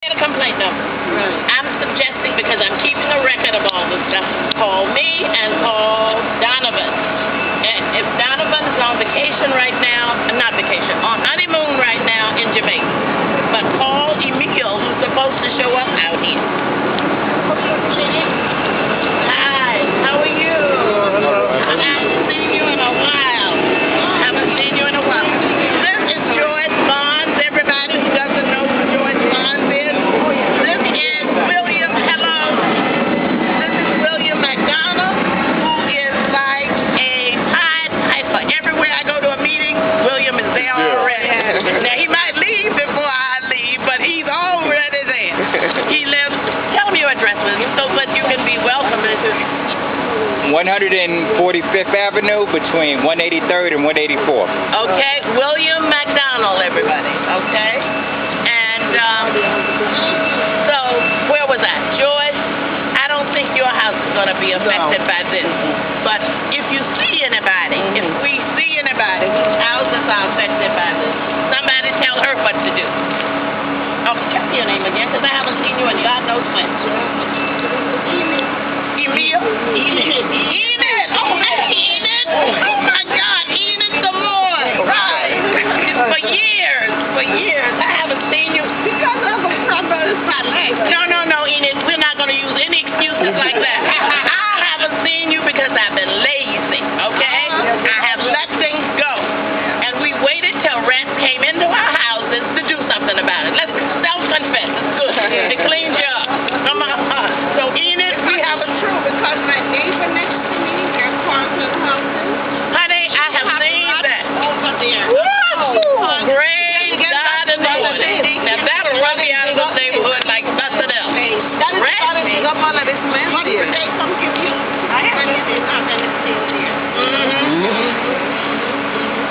Get a complaint number. I'm suggesting, because I'm keeping a record of all this stuff, call me and call Donovan. And if Donovan is on vacation right now, not vacation, on honeymoon right now in Jamaica, but call Emil, who's supposed to show up out here. Hi, how are you? I haven't seen you in a while. Haven't seen you in a while. This is Joyce Bonds. Everybody who doesn't know who Joyce Bonds is, this is William. Hello. This is William McDonald, who is like a Pied Piper. Everywhere I go to a meeting, William is there already. Now, he might leave before I leave, but he's already there. He lives, tell me your address, William, so that you can be welcome into 145th Avenue between 183rd and 184th. Okay, William McDonald, everybody, okay? And so, where was I? Joyce, I don't think your house is going to be affected by this. But if you see anybody, if we see anybody whose houses are affected by this, somebody tell her what to do. Oh, tell me your name again, because I haven't seen you in God knows when. Emil? Enid! Oh, Enid! Oh, my God, Enid some more! Right! For years, I haven't seen you. Because of a brother's leg. No, Enid, we're not going to use any excuses like that. I haven't seen you because I've been lazy, okay? I have let things go. And we waited till rent came into our houses to do something about it. Let's self-confess. It's good. It cleans you up. Come on. So, Enid, we have a truth because my neighbor next to me, their apartment houses. Honey, I have seen that. Over there. Woo! Great God in the morning. Now, that'll run me out of the neighborhood like nothing else. That is starting up on this Wednesday. They come give you. I have anything out there that's still here.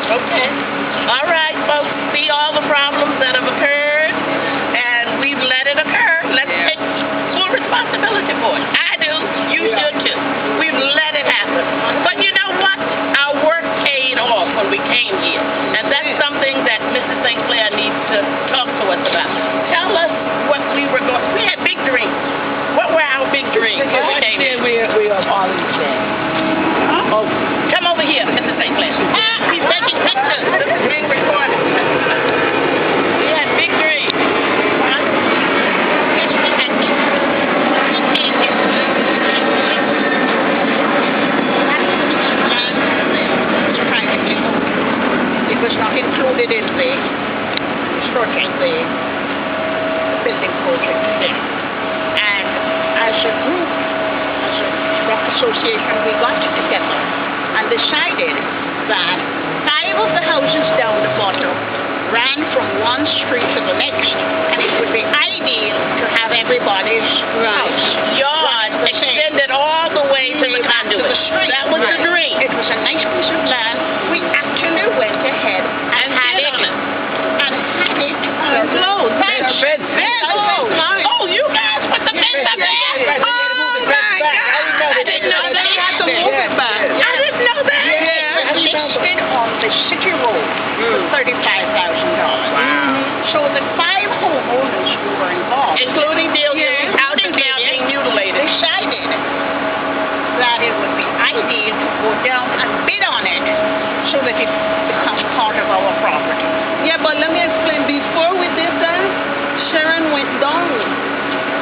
Okay. All right, folks. See all the problems that have occurred, and we've let it occur. Let's take full responsibility for it. I do. You should too. We've let it happen. But you know what? Our work paid off when we came here, and that's something that Mrs. St. Clair needs to talk to us about. Tell us what we were going. We had big dreams. What were our big dreams when we came here? We are all in the same. Oh, come over here, Mrs. St. Clair. He's taking pictures. This is being recorded. We had big dreams. It was not included in the structuring the building project thing. And as a group, as a rock association, we got together and decided that 5 of the houses down the bottom ran from one street to the next, and it would be ideal to have everybody's house Yard extended all the way to the conduit. That was the dream. It was a nice piece of land. We actually went ahead and had it closed. Oh, you guys put the fence up there? Oh, my God. I didn't know that. Had to move it back. I didn't know that. Listed on the city road for $35,000. So the 5 homeowners who were involved, Including the houses now being mutilated. decided that it would be ideal to go down and bid on it so that it becomes part of our property. Yeah, but let me explain. Before we did that, Sharon went down.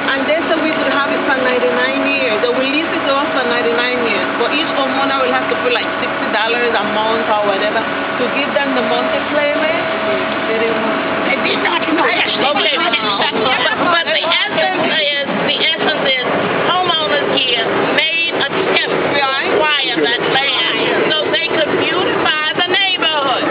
And they said we could have it for 99 years. They will lease it off for 99 years. But each homeowner will have to put like $60 a month or whatever to give them the monthly payment. They didn't want it. They did not know. Okay, but the essence is homeowners here made a attempt to acquire that land so they could beautify the neighborhood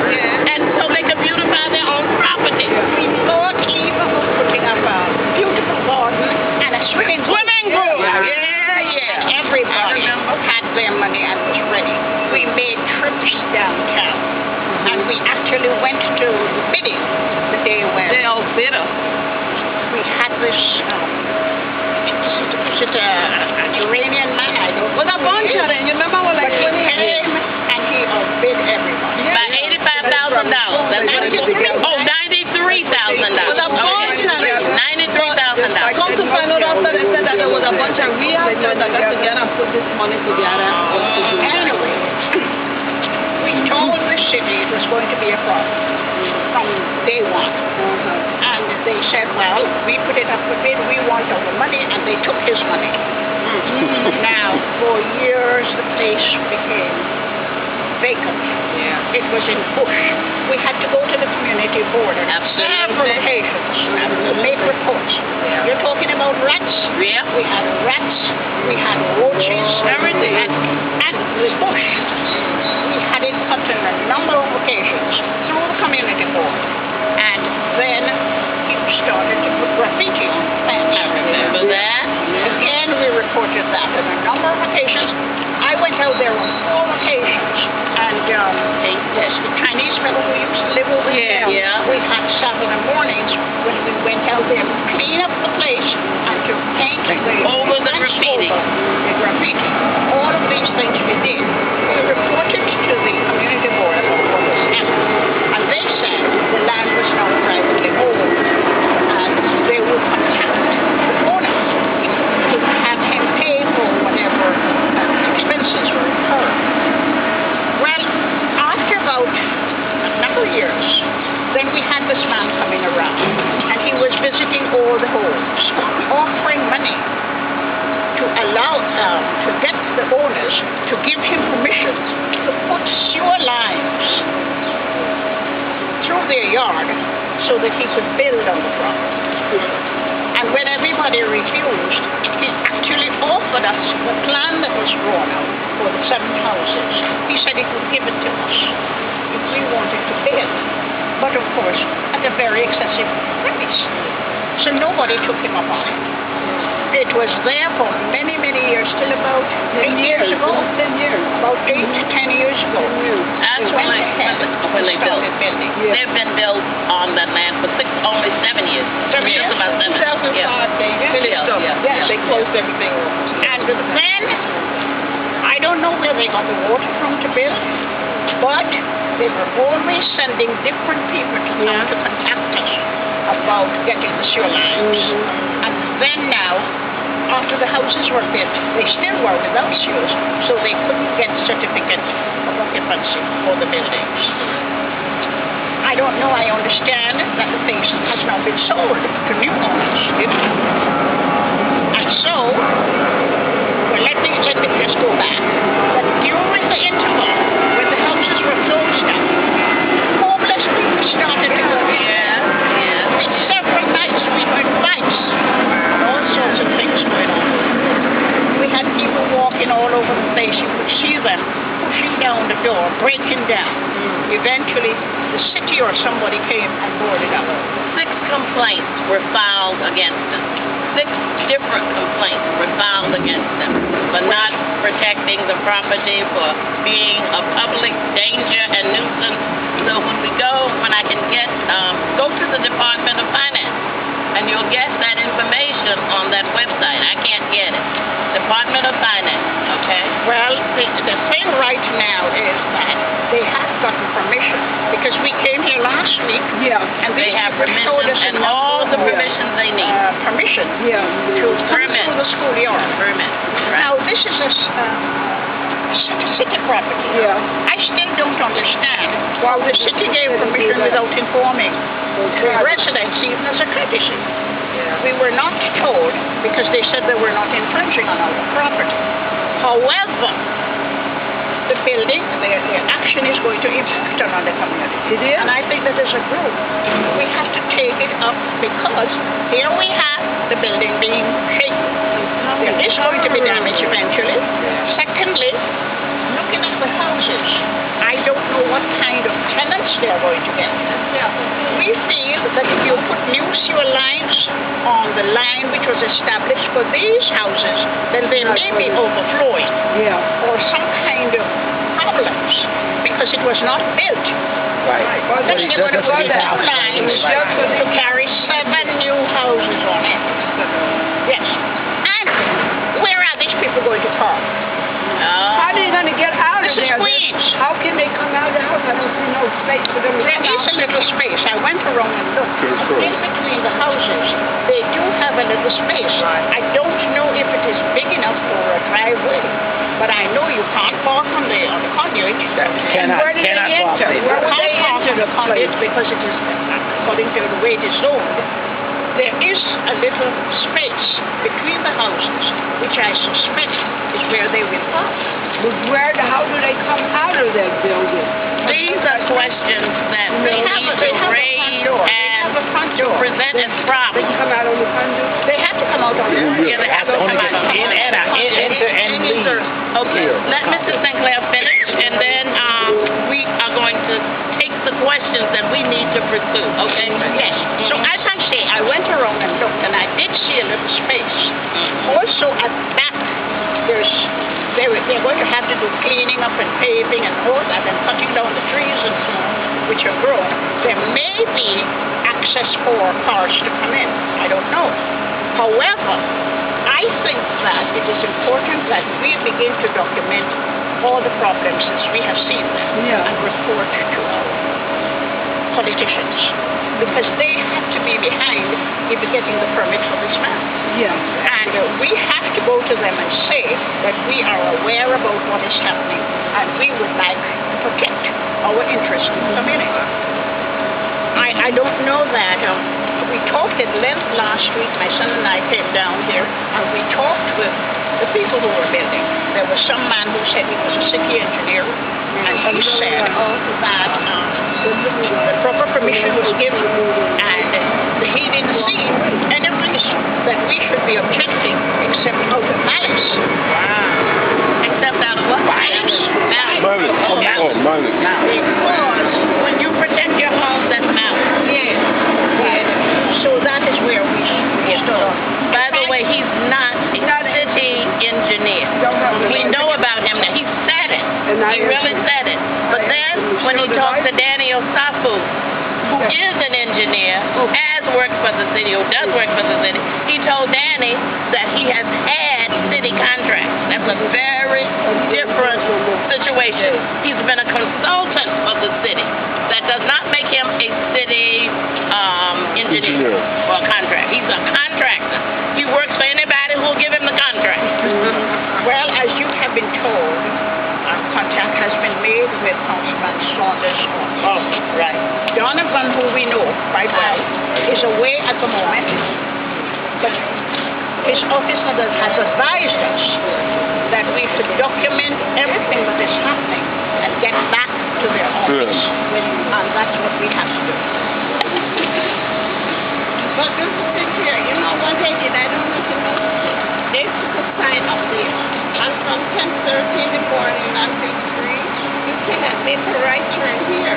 and so they could beautify their own property. We thought even of putting up a beautiful garden and a swimming pool. Yeah. Everybody had their money and was ready. We made trips downtown, and we actually went to the bidding the day when They all bid us. we had this. Is it an Iranian man? I don't know. Well, a bunch of them. You remember when like But he 20 came and he outbid everybody. By $85,000. That's what it is. Oh, $93,000. Well, a bunch of them. $93,000. a bunch of realtors that got together and put this money together. Anyway, we told the city it was going to be a problem from day one. And they said, well, we put it up for bid, we want our money, and they took his money. Now, for years, the place became vacant. It was in bush. We had to go to the community board on several occasions and make reports. You're talking about rats? Yeah. We had rats, we had roaches, everything. And the bush. We had it cut on a number of occasions through the community board. And then people started to put graffiti on the fence. I remember that. Again, we reported that on a number of occasions. I went out there on 4 occasions, and there's the Chinese fellow who used to live over there. We had Saturday mornings when we went out there to clean up the place and to paint over the graffiti. The graffiti. All of these things we did. We reported to the community board about what was happening, and they said the land was now privately owned, and they would contact the owner to have him pay for whatever expenses were incurred. Well, after about a number of years, then we had this man coming around, and he was visiting all the homes, offering money to allow, to get the owners to give him permission to put sewer lines through their yard so that he could build on the property. And when everybody refused, he actually offered us the plan that was drawn out for the 7 houses. He said he would give it to us if we wanted to build. But of course, at a very excessive price. So nobody took him up on it. It was there for many, many years, till about 8 years ago. 10 years. About 8 to 10 years ago. That's when they built. They've been built on that land for only 7 years. 7 years? About 7 2005, they closed everything off. And then, I don't know where they got the water from to build, but they were always sending different people to come to contact us about getting the sewer lines. And then now, after the houses were built, they still were without sewers, so they couldn't get certificates of occupancy for the buildings. I don't know, I understand that the place has now been sold to new owners. And so, well, let me just go back. But during the interval, when the houses were closed down, homeless people started to go here. And several nights we heard fights and all sorts of things going on. We had people walking all over the place. You could see them pushing down the door, breaking down. Eventually, the city or somebody came and boarded up. 6 complaints were filed against them. 6 different complaints were filed against them for not protecting the property, for being a public danger and nuisance. So when I can get, go to the Department of Finance, and you'll get that information on that website. I can't get it. Department of Finance, okay? Well, the thing right now is that they have gotten permission, because we came here last week, and They have permission and all the permissions they need. Permission to come to the schoolyard. Permit. Now, this is a city property. I still don't understand why the city gave permission without informing the residents, even as a courtesy. We were not told, because they said they were not infringing on our property. However, the building, their action is going to impact on the community. And I think that as a group, we have to take it up, because here we have the building being shaken. There is going to be damage eventually. Secondly, looking at the houses, I don't know what kind of tenants they're going to get. We feel that if you put new sewer lines on the line which was established for these houses, then they may be overflowing or some kind of problems, because it was not built. Then they're going to put 2 lines to carry 7 new houses on it. Yes. And where are these people going to park? How are they going to get out of there? Queens. How can they come out of the house? I don't see no space for them to There come is out. a little space. I went around and looked. In between the houses, they do have a little space. I don't know if it is big enough for a driveway. But I know you can't park on the conduit. Cannot Where do they park enter? there. Where would they enter the conduit because it is according to the way it is zoned. There is a little space between the houses, which I suspect is where they will park. But how do they come out of that building? These are questions that we need to raise and to present as They problems. come out on the conduit? They have to come out on the Yeah, they have to come out on In and out, enter and leave. Okay, let Mrs. Sinclair finish, and then we are going to take the questions that we need to pursue, okay? Yes. So as I say, I went around and looked, and I did see a little space. Also at back, they're going to have to do cleaning up and paving and all that, and cutting down the trees and so on, which are grown. There may be access for cars to come in. I don't know. However, I think that it is important that we begin to document all the problems as we have seen them and report to our politicians, because they have to be behind in getting the permit for this man. Yeah. And we have to go to them and say that we are aware about what is happening and we would like to protect our interests in the community. I don't know that. We talked at length last week. My son and I came down here and we talked with the people who were building. There was some man who said he was a city engineer, and he said that the proper permission was given and he didn't see any reason that we should be objecting except out of malice. Wow. Except out of what? Malice. Money. Because When you protect your home, that's malice. yes. So that is where we start. By the way, he's not a city engineer. We know about him now. He said it. He really said it. But then, when he talked to Danny Osafu, who is an engineer, who has worked for the city, who does work for the city, he told Danny that he has had city contracts. That's a very different situation. He's been a consultant of the city. That does not make him a city engineer or contract. He's a contractor. He works for anybody who will give him the contract. Well, as you have been told, contact has been made with Councilman Saunders. Oh, right. Donovan, who we know quite well, is away at the moment, but his office has advised us that we should document everything that is happening and get back to their office, and that's what we have to do. But this is here, you know what they did? I don't know if you know. They put a sign up there. And from 10:30 in the morning until 3, you cannot make a right turn here.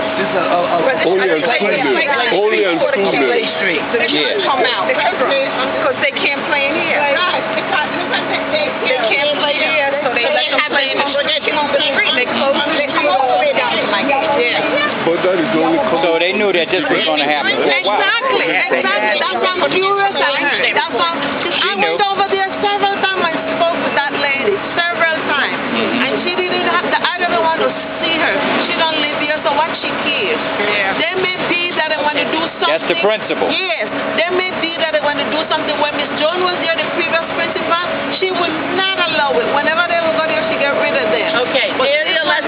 Only on Sunday. Only on Sunday. Street. They can't come out because they can't play in here. Right, because look at that day They can't play here, so they let them play in the congregation on the street. They come all the way down to my gate. Yeah. But that is only So they knew that this was going to happen for a while. Exactly. That's what I'm curious about. I went over there several times and spoke with that lady several times. And she didn't have I don't want to see her. She don't live here, so what she cares? They may be that they want to do something. That's the principle. Yes. They may be that they want to do something. When Miss Jones was there, the previous principal, she would not allow it. Whenever they would go there, she get rid of them. Okay, let's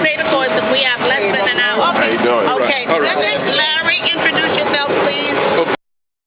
stay the course. We have less than an hour. I know. Okay, All right. Larry, introduce yourself, please.